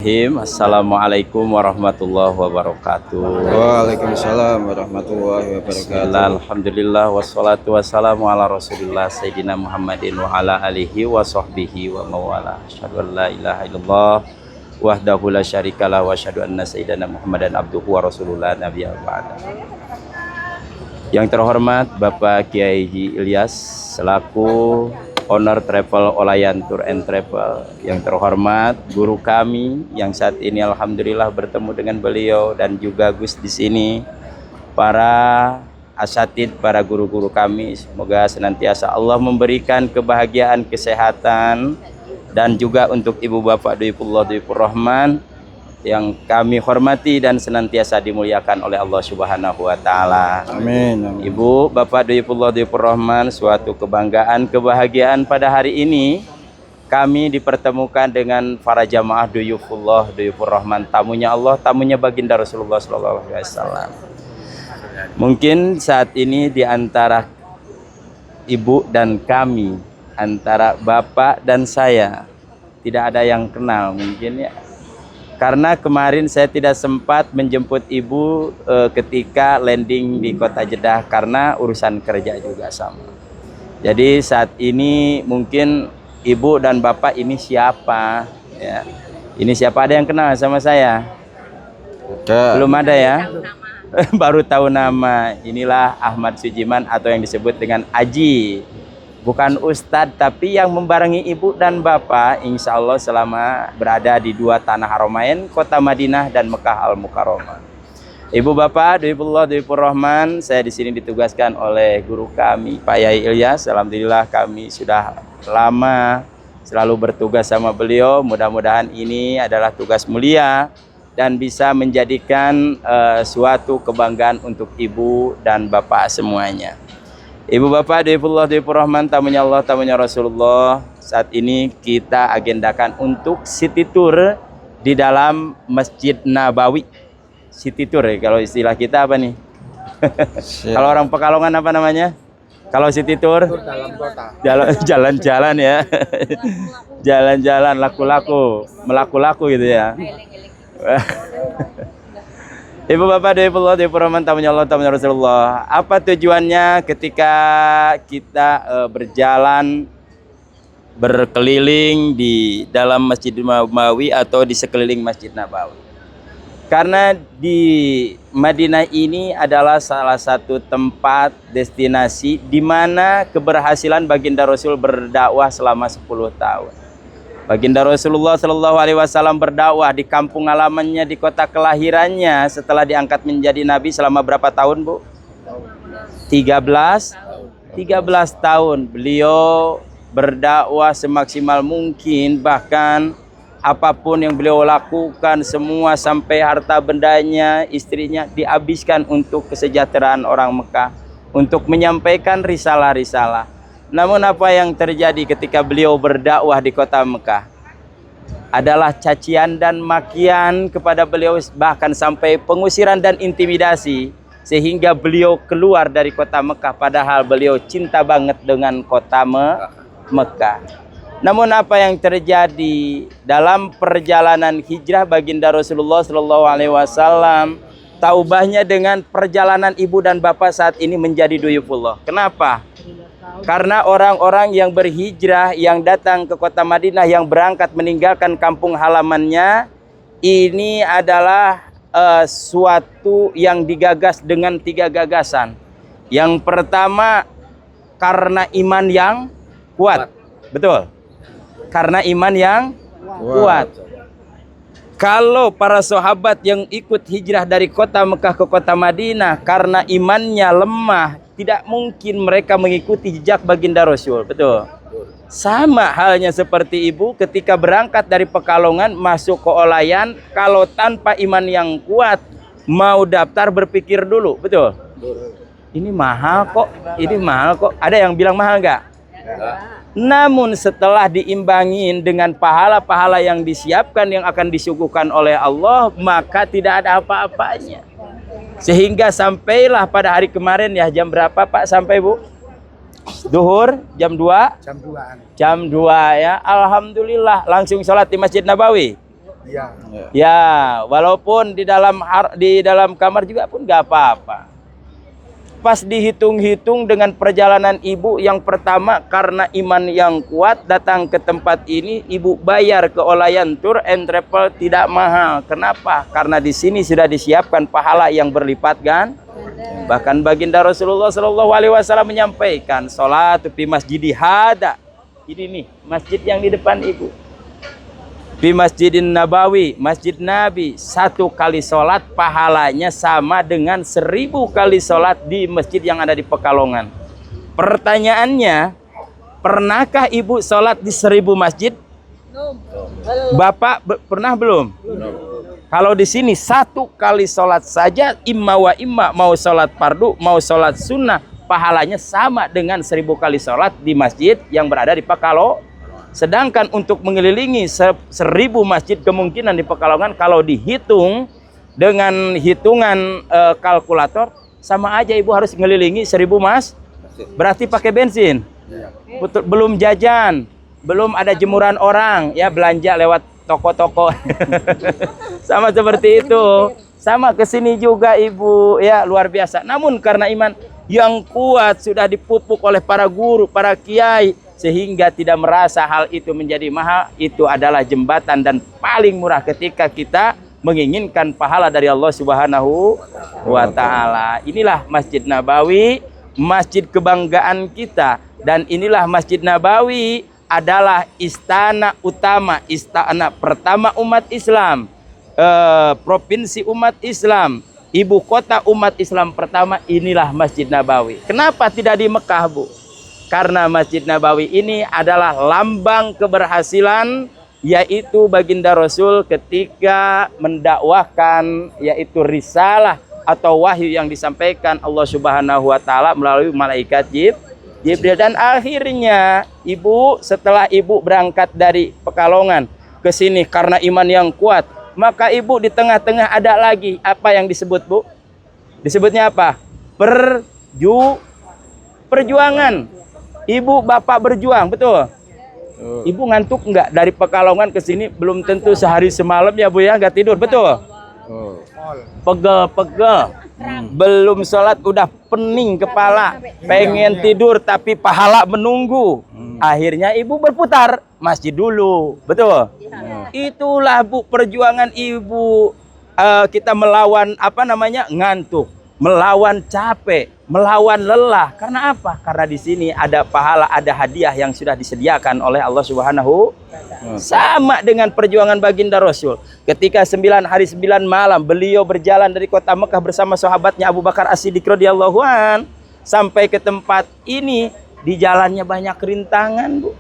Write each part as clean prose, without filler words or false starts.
Bismillahirrahmanirrahim. Assalamualaikum warahmatullahi wabarakatuh. Waalaikumsalam warahmatullahi wabarakatuh. Alhamdulillah wassalatu wassalamu ala Rasulillah Sayyidina Muhammadin wa ala alihi wa sahbihi wa mawala. Asyhadu an la ilaha illallah wahdahu la syarikalah wa asyhadu anna sayyidina Muhammadan abduhu wa rasulullah nabiyya ba'da. Yang terhormat Bapak Kiai Haji Ilyas selaku Owner Travel Olayan Tour and Travel, yang terhormat guru kami yang saat ini alhamdulillah bertemu dengan beliau, dan juga Gus di sini, para asatid, para guru-guru kami, semoga senantiasa Allah memberikan kebahagiaan, kesehatan, dan juga untuk Ibu Bapak Doifullah Doifur Rahman yang kami hormati dan senantiasa dimuliakan oleh Allah Subhanahu wa taala. Amin, amin. Ibu Bapak Doifullah Doifur Rahman, suatu kebanggaan, kebahagiaan pada hari ini kami dipertemukan dengan para jamaah Doifullah Doifur Rahman, tamunya Allah, tamunya baginda Rasulullah SAW. Mungkin saat ini di antara ibu dan kami, antara bapak dan saya, tidak ada yang kenal mungkin ya. Karena kemarin saya tidak sempat menjemput ibu ketika landing di kota Jeddah karena urusan kerja juga sama. Jadi saat ini mungkin ibu dan bapak ini siapa ya? Ini siapa, ada yang kenal sama saya? Belum ada ya? Baru tahu nama. Inilah Ahmad Sujiman atau yang disebut dengan Aji. Bukan Ustadz, tapi yang membarengi ibu dan bapak insya Allah selama berada di dua tanah Haramain, kota Madinah dan Mekah Al-Mukarramah. Ibu bapak Doifullah Doifur Rahman, saya di sini ditugaskan oleh guru kami Pak Yai Ilyas. Alhamdulillah kami sudah lama selalu bertugas sama beliau. Mudah-mudahan ini adalah tugas mulia dan bisa menjadikan suatu kebanggaan untuk ibu dan bapak semuanya. Ibu Bapak Doifullah Doifur Rahman, tamunya Allah, tamunya Rasulullah, saat ini kita agendakan untuk city tour di dalam Masjid Nabawi. City tour ya, kalau istilah kita apa nih? Kalau orang Pekalongan apa namanya? Kalau city tour? Dalam kota. Jalan-jalan ya. Jalan-jalan, laku-laku, melaku-laku gitu ya. Ibu Bapak Doifullah Doifur Rahman, tamunya Allah, tamunya Rasulullah. Apa tujuannya ketika kita berjalan berkeliling di dalam Masjid Nabawi atau di sekeliling Masjid Nabawi? Karena di Madinah ini adalah salah satu tempat destinasi di mana keberhasilan baginda Rasul berdakwah selama 10 tahun. Baginda Rasulullah Shallallahu Alaihi Wasallam berdakwah di kampung halamannya, di kota kelahirannya, setelah diangkat menjadi nabi selama berapa tahun, Bu? 13 tahun beliau berdakwah semaksimal mungkin, bahkan apapun yang beliau lakukan semua sampai harta bendanya, istrinya dihabiskan untuk kesejahteraan orang Mekah, untuk menyampaikan risalah-risalah. Namun apa yang terjadi ketika beliau berdakwah di kota Mekah adalah cacian dan makian kepada beliau, bahkan sampai pengusiran dan intimidasi, sehingga beliau keluar dari kota Mekah padahal beliau cinta banget dengan kota Mekah. Namun apa yang terjadi dalam perjalanan hijrah baginda Rasulullah Shallallahu Alaihi Wasallam, taubahnya dengan perjalanan ibu dan bapak saat ini menjadi Doifullah. Kenapa? Karena orang-orang yang berhijrah, yang datang ke kota Madinah, yang berangkat meninggalkan kampung halamannya, ini adalah suatu yang digagas dengan 3 gagasan. Yang pertama, karena iman yang kuat. Betul? Karena iman yang kuat. Kalau para sahabat yang ikut hijrah dari kota Mekah ke kota Madinah karena imannya lemah, tidak mungkin mereka mengikuti jejak baginda Rasul. Betul? Sama halnya seperti ibu ketika berangkat dari Pekalongan masuk ke Olayan, kalau tanpa iman yang kuat mau daftar berpikir dulu. Betul? Ini mahal kok, ini mahal kok. Ada yang bilang mahal nggak? Namun setelah diimbangin dengan pahala-pahala yang disiapkan, yang akan disuguhkan oleh Allah, maka tidak ada apa-apanya. Sehingga sampailah pada hari kemarin ya, jam berapa Pak sampai Bu? Duhur jam 2? Jam 2 ya. Alhamdulillah langsung sholat di Masjid Nabawi. Iya. Ya, walaupun di dalam kamar juga pun nggak apa-apa. Pas dihitung-hitung dengan perjalanan ibu yang pertama, karena iman yang kuat datang ke tempat ini, ibu bayar ke Olayan Tour and Travel tidak mahal. Kenapa? Karena di sini sudah disiapkan pahala yang berlipat kan? Bahkan baginda Rasulullah SAW menyampaikan, "Sholatu fi masjidi hada." Ini nih masjid yang di depan ibu. Fi Masjidin Nabawi, Masjid Nabi, 1 kali sholat pahalanya sama dengan 1000 kali sholat di masjid yang ada di Pekalongan. Pertanyaannya, pernahkah ibu sholat di 1000 masjid? Bapak pernah belum? Kalau di sini 1 kali sholat saja, imma wa imma, mau sholat fardu, mau sholat sunnah, pahalanya sama dengan 1000 kali sholat di masjid yang berada di Pekalongan. Sedangkan untuk mengelilingi 1000 masjid kemungkinan di Pekalongan, kalau dihitung dengan hitungan kalkulator, sama aja ibu harus ngelilingi 1000 mas. Berarti pakai bensin. Belum jajan, belum ada jemuran orang, ya belanja lewat toko-toko. Sama seperti itu. Sama kesini juga ibu, ya luar biasa. Namun karena iman yang kuat sudah dipupuk oleh para guru, para kiai, sehingga tidak merasa hal itu menjadi mahal. Itu adalah jembatan dan paling murah ketika kita menginginkan pahala dari Allah Subhanahu wa Ta'ala. Inilah Masjid Nabawi, masjid kebanggaan kita. Dan inilah Masjid Nabawi adalah istana utama, istana pertama umat Islam, provinsi umat Islam, ibu kota umat Islam pertama. Inilah Masjid Nabawi. Kenapa tidak di Mekah, Bu? Karena Masjid Nabawi ini adalah lambang keberhasilan, yaitu baginda Rasul ketika mendakwahkan, yaitu risalah atau wahyu yang disampaikan Allah Subhanahu wa Ta'ala melalui malaikat Jibril. Dan akhirnya ibu, setelah ibu berangkat dari Pekalongan ke sini karena iman yang kuat, maka ibu di tengah-tengah ada lagi apa yang disebut, Bu? Disebutnya apa? Perjuangan. Ibu bapak berjuang, betul? Ibu ngantuk nggak dari Pekalongan ke sini? Belum tentu sehari semalam ya Bu ya, nggak tidur, betul? Pegel. Belum sholat udah pening kepala, pengen tidur tapi pahala menunggu. Akhirnya ibu berputar masjid dulu, betul? Itulah Bu perjuangan ibu. Kita melawan ngantuk, melawan capek, melawan lelah. Karena apa? Karena di sini ada pahala, ada hadiah yang sudah disediakan oleh Allah Subhanahu. Sama dengan perjuangan baginda Rasul. Ketika 9 hari 9 malam beliau berjalan dari kota Mekah bersama sahabatnya Abu Bakar As-Siddiq radhiyallahu an sampai ke tempat ini, di jalannya banyak rintangan, Bu.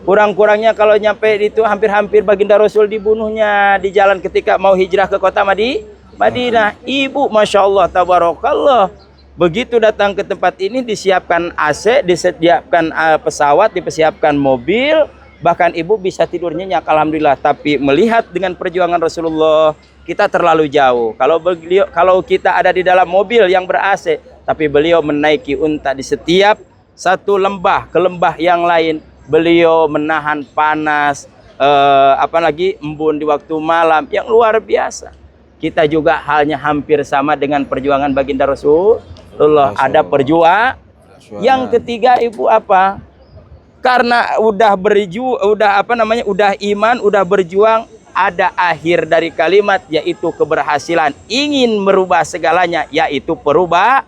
Kurang-kurangnya kalau nyampe itu hampir-hampir baginda Rasul dibunuhnya di jalan ketika mau hijrah ke kota Madinah. Ibu Masya Allah tabarakallah, begitu datang ke tempat ini disiapkan AC, disediakan pesawat, disiapkan mobil, bahkan ibu bisa tidur nyenyak alhamdulillah. Tapi melihat dengan perjuangan Rasulullah, kita terlalu jauh. Kalau kita ada di dalam mobil yang ber-AC, tapi beliau menaiki unta di setiap satu lembah ke lembah yang lain, beliau menahan panas, apalagi embun di waktu malam yang luar biasa. Kita juga halnya hampir sama dengan perjuangan baginda Rasulullah. Ada perjuangan. Yang ketiga ibu apa? Karena udah iman, udah berjuang, ada akhir dari kalimat, yaitu keberhasilan. Ingin merubah segalanya, yaitu perubahan.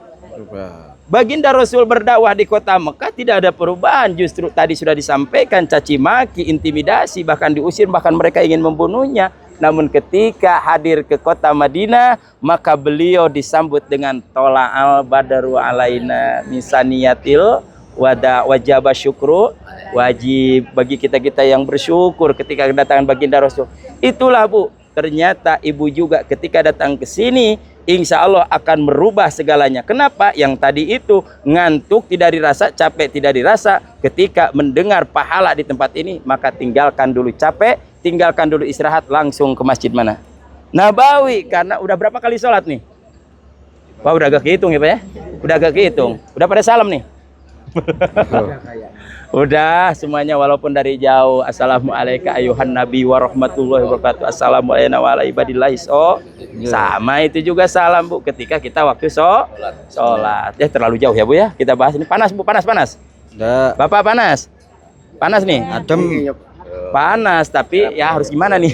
Baginda Rasul berdakwah di kota Mekah tidak ada perubahan, justru tadi sudah disampaikan caci maki, intimidasi, bahkan diusir, bahkan mereka ingin membunuhnya. Namun ketika hadir ke kota Madinah, maka beliau disambut dengan tola'al badaru alaina misaniyatil wajaba syukru, wajib bagi kita yang bersyukur ketika kedatangan baginda Rasul. Itulah Bu, ternyata ibu juga ketika datang ke sini insya Allah akan merubah segalanya. Kenapa? Yang tadi itu ngantuk tidak dirasa, capek tidak dirasa. Ketika mendengar pahala di tempat ini, maka tinggalkan dulu capek, tinggalkan dulu istirahat, langsung ke masjid mana? Nabawi. Karena udah berapa kali sholat nih? Wah udah agak kehitung ya Pak ya? Udah agak kehitung. Udah pada salam nih? Udah semuanya walaupun dari jauh. Assalamualaikum ayuhan nabi warahmatullahi wabarakatuh. Assalamualaikum warahmatullahi wabarakatuh. Sama itu juga salam Bu ketika kita waktu sholat. Ya terlalu jauh ya Bu ya. Kita bahas ini panas Bu, panas. Enggak. Bapak panas. Panas nih. Adem. Panas tapi ya harus gimana nih?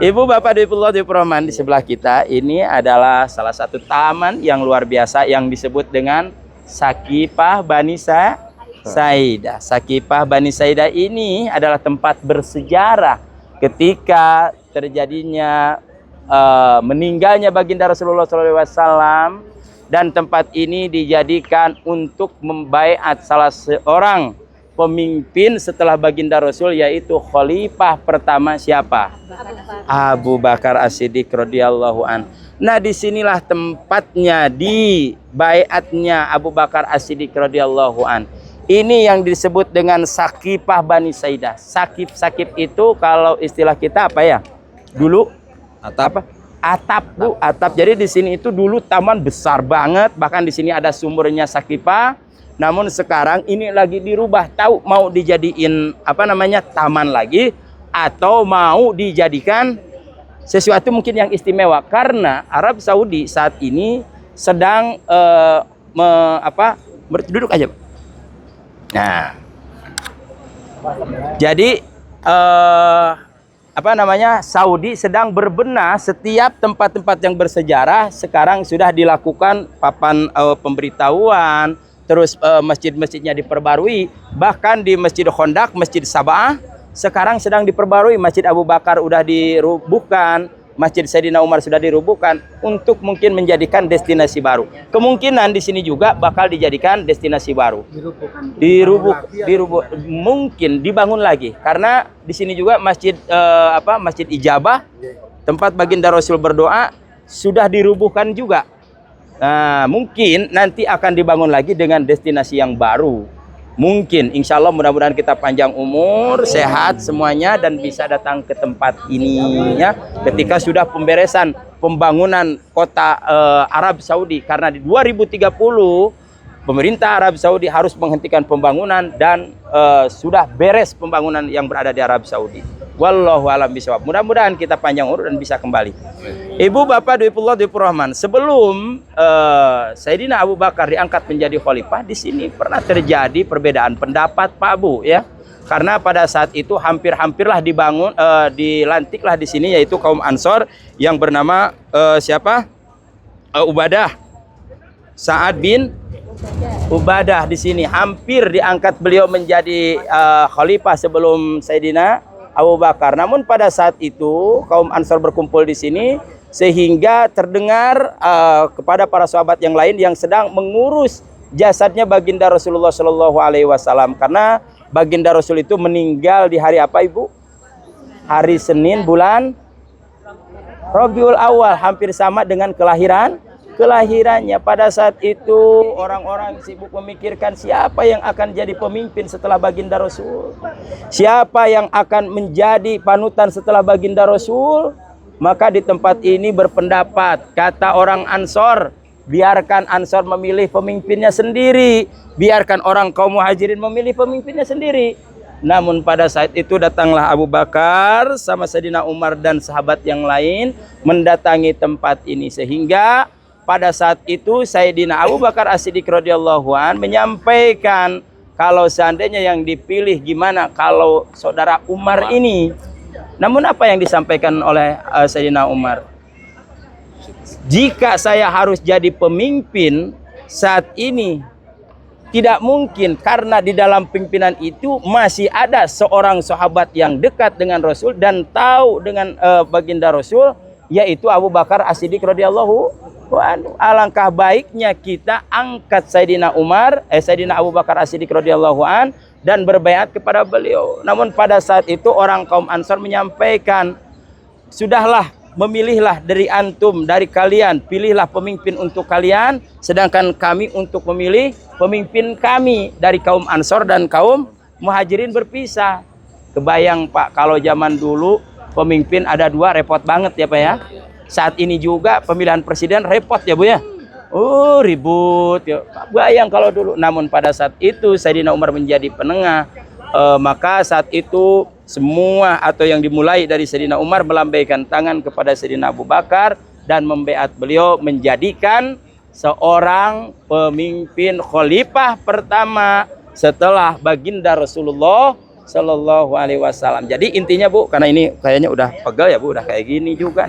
Ibu Bapak Dipullah Diproman di sebelah kita ini adalah salah satu taman yang luar biasa yang disebut dengan Sakifah Bani Saidah. Sakifah Bani Saidah ini adalah tempat bersejarah ketika terjadinya meninggalnya baginda Rasulullah SAW, dan tempat ini dijadikan untuk membaiat salah seorang pemimpin setelah baginda Rasul, yaitu khalifah pertama siapa? Abu Bakar As-Siddiq radhiyallahu an. Nah, disinilah tempatnya di baiatnya Abu Bakar As-Siddiq radhiyallahu an. Ini yang disebut dengan Sakifah Bani Saidah. Sakif itu kalau istilah kita apa ya? Dulu Atap. Atap Bu, atap. Jadi di sini itu dulu taman besar banget, bahkan di sini ada sumurnya Sakifah. Namun sekarang ini lagi dirubah, tahu mau dijadiin apa namanya taman lagi atau mau dijadikan sesuatu mungkin yang istimewa, karena Arab Saudi saat ini sedang duduk aja. Nah, jadi Saudi sedang berbenah setiap tempat-tempat yang bersejarah. Sekarang sudah dilakukan papan pemberitahuan, terus masjid-masjidnya diperbarui. Bahkan di Masjid Khandaq, Masjid Sabah sekarang sedang diperbarui. Masjid Abu Bakar udah dirubuhkan, Masjid Sayyidina Umar sudah dirubuhkan untuk mungkin menjadikan destinasi baru. Kemungkinan di sini juga bakal dijadikan destinasi baru. Dirubuk, mungkin dibangun lagi, karena di sini juga Masjid Masjid Ijabah, tempat baginda Rasul berdoa, sudah dirubuhkan juga. Nah, mungkin nanti akan dibangun lagi dengan destinasi yang baru. Mungkin, insya Allah mudah-mudahan kita panjang umur, sehat semuanya, dan bisa datang ke tempat ini ya. Ketika sudah pemberesan pembangunan kota Arab Saudi, karena di 2030 pemerintah Arab Saudi harus menghentikan pembangunan dan sudah beres pembangunan yang berada di Arab Saudi. Wallahu a'lam bishawab. Mudah-mudahan kita panjang umur dan bisa kembali. Ibu Bapak Dipullah Diprahman, sebelum Sayyidina Abu Bakar diangkat menjadi khalifah, di sini pernah terjadi perbedaan pendapat Pak Abu ya. Karena pada saat itu hampir-hampirlah dilantiklah di sini, yaitu kaum Ansor yang bernama Ubadah. Sa'ad bin Ubadah di sini hampir diangkat beliau menjadi khalifah sebelum Sayyidina Abu Bakar. Namun pada saat itu kaum Ansor berkumpul di sini sehingga terdengar kepada para sahabat yang lain yang sedang mengurus jasadnya baginda Rasulullah Shallallahu Alaihi Wasallam, karena baginda Rasul itu meninggal di hari apa Ibu? Hari Senin bulan Rabiul Awal, hampir sama dengan kelahirannya. Pada saat itu orang-orang sibuk memikirkan siapa yang akan jadi pemimpin setelah baginda Rasul, siapa yang akan menjadi panutan setelah baginda Rasul. Maka di tempat ini berpendapat, kata orang Ansor, biarkan Ansor memilih pemimpinnya sendiri, biarkan orang kaum Muhajirin memilih pemimpinnya sendiri. Namun pada saat itu datanglah Abu Bakar sama Sayyidina Umar dan sahabat yang lain mendatangi tempat ini, sehingga pada saat itu Sayyidina Abu Bakar As-Siddiq radhiyallahu an menyampaikan kalau seandainya yang dipilih gimana kalau saudara Umar ini. Namun apa yang disampaikan oleh Sayyidina Umar? Jika saya harus jadi pemimpin saat ini, tidak mungkin, karena di dalam pimpinan itu masih ada seorang sahabat yang dekat dengan Rasul dan tahu dengan baginda Rasul, yaitu Abu Bakar As-Siddiq radhiyallahu anhu. Alangkah baiknya kita angkat Sayyidina Abu Bakar As-Siddiq radhiyallahu an dan berbaiat kepada beliau. Namun pada saat itu orang kaum Ansar menyampaikan, sudahlah, memilihlah dari antum, dari kalian, pilihlah pemimpin untuk kalian, sedangkan kami untuk memilih pemimpin kami. Dari kaum Ansor dan kaum Muhajirin berpisah. Kebayang Pak, kalau zaman dulu pemimpin ada dua, repot banget ya Pak ya. Saat ini juga pemilihan presiden repot ya Bu ya. Oh, ribut. Ya. Bayang kalau dulu. Namun pada saat itu Sayyidina Umar menjadi penengah. Maka saat itu semua atau yang dimulai dari Sayyidina Umar melambaikan tangan kepada Sayyidina Abu Bakar dan membeat beliau menjadikan seorang pemimpin khalifah pertama setelah baginda Rasulullah Shallallahu Alaihi Wasallam. Jadi intinya Bu, karena ini kayaknya udah pegel ya Bu, udah kayak gini juga.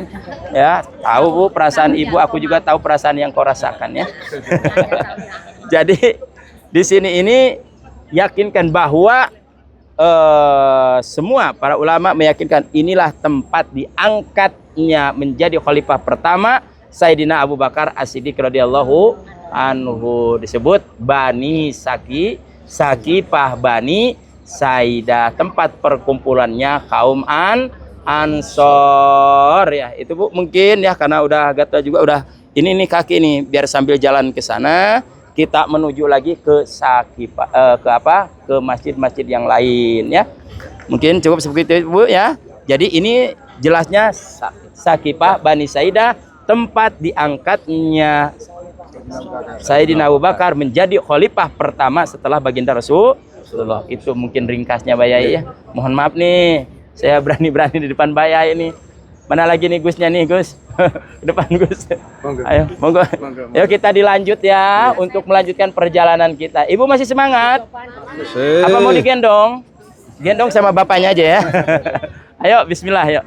Ya, tahu Bu perasaan ibu, aku juga tahu perasaan yang kau rasakan ya. Jadi di sini ini yakinkan bahwa semua para ulama meyakinkan inilah tempat diangkatnya menjadi khalifah pertama Sayyidina Abu Bakar As-Siddiq radhiyallahu anhu, disebut Bani Sakifah Bani Saidah, tempat perkumpulannya kaum Ansor ya. Itu Bu mungkin ya, karena udah gatal juga, udah ini nih kaki nih, biar sambil jalan ke sana kita menuju lagi ke ke masjid-masjid yang lain ya. Mungkin cukup seperti itu Bu ya. Jadi ini jelasnya Sakifah Bani Saidah, tempat diangkatnya Sayyidina Abu Bakar menjadi khalifah pertama setelah baginda Rasulullah. Itu mungkin ringkasnya Bayai ya. Mohon maaf nih, saya berani-berani di depan Bayai ini. Mana lagi nih Gusnya nih Gus? Depan Gus. Ayo, monggo. Ayo kita dilanjut ya untuk melanjutkan perjalanan kita. Ibu masih semangat? Apa mau digendong? Gendong sama bapaknya aja ya. Ayo, bismillah, yuk.